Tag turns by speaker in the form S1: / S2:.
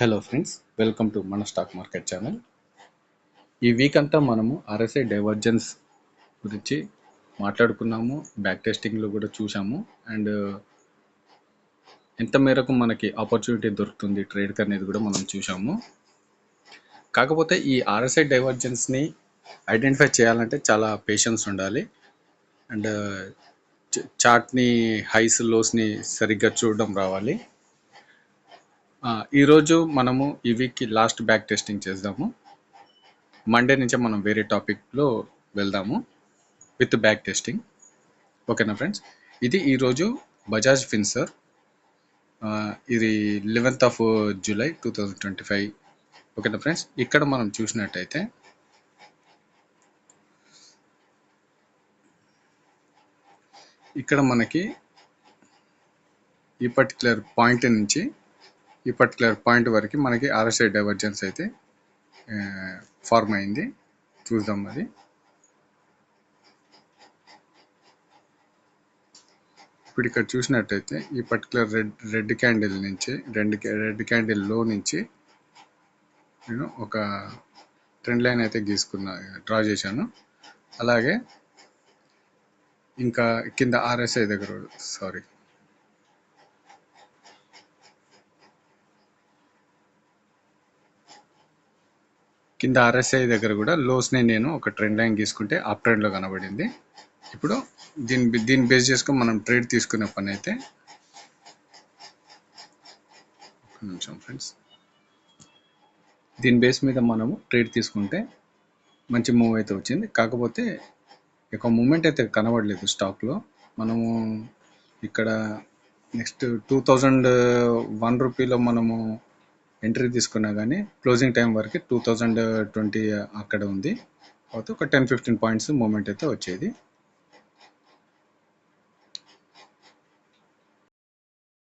S1: Hello friends, welcome to మన stock market channel. ఈ week అంతా మనము ఆర్ఎస్ఐ డైవర్జెన్స్ గురించి మాట్లాడుకున్నాము, బ్యాక్ టెస్టింగ్లో కూడా చూసాము. అండ్ ఎంత మేరకు మనకి ఆపర్చునిటీ దొరుకుతుంది ట్రేడ్కి అనేది కూడా మనం చూసాము. కాకపోతే ఈ ఆర్ఎస్ఐ డైవర్జెన్స్ని ఐడెంటిఫై చేయాలంటే చాలా పేషెన్స్ ఉండాలి. అండ్ చార్ట్ని హైస్ లోస్ని సరిగ్గా చూడడం రావాలి. ఈరోజు మనము ఈ వీక్కి లాస్ట్ బ్యాక్ టెస్టింగ్ చేద్దాము. మండే నుంచే మనం వేరే టాపిక్లో వెళ్దాము విత్ బ్యాక్ టెస్టింగ్. ఓకేనా ఫ్రెండ్స్? ఇది ఈరోజు బజాజ్ ఫిన్సర్, ఇది 11th July 2025. ఓకేనా ఫ్రెండ్స్? ఇక్కడ మనం చూసినట్టయితే ఇక్కడ మనకి ఈ పర్టికులర్ పాయింట్ నుంచి ఈ పర్టికులర్ పాయింట్ వరకు మనకి ఆర్ఎస్ఐ డైవర్జెన్స్ అయితే ఫార్మ్ అయింది. చూద్దాం. అది ఇప్పుడు ఇక్కడ చూసినట్టయితే ఈ పర్టికులర్ రెడ్ క్యాండిల్ నుంచి రెడ్ క్యాండిల్ లో నుంచి నేను ఒక ట్రెండ్ లైన్ అయితే డ్రా చేశాను. అలాగే ఇంకా కింద ఆర్ఎస్ఐ దగ్గర కింద ఆర్ఎస్ఐ దగ్గర కూడా లోస్ని నేను ఒక ట్రెండ్ లైన్ గీసుకుంటే అప్ ట్రెండ్లో కనబడింది. ఇప్పుడు దీన్ని బేస్ చేసుకొని మనం ట్రేడ్ తీసుకునే పని అయితే ఒక నిమిషం ఫ్రెండ్స్, దీని బేస్ మీద మనము ట్రేడ్ తీసుకుంటే మంచి మూవ్ అయితే వచ్చింది. కాకపోతే ఎక్కువ మూమెంట్ అయితే కనబడలేదు స్టాక్లో. మనము ఇక్కడ నెక్స్ట్ 2001 రూపీలో మనము ఎంట్రీ తీసుకున్నా కానీ క్లోజింగ్ టైం వరకు 2020 అక్కడ ఉంది. కాబట్టి ఒక 10-15 పాయింట్స్ మూమెంట్ అయితే వచ్చేది.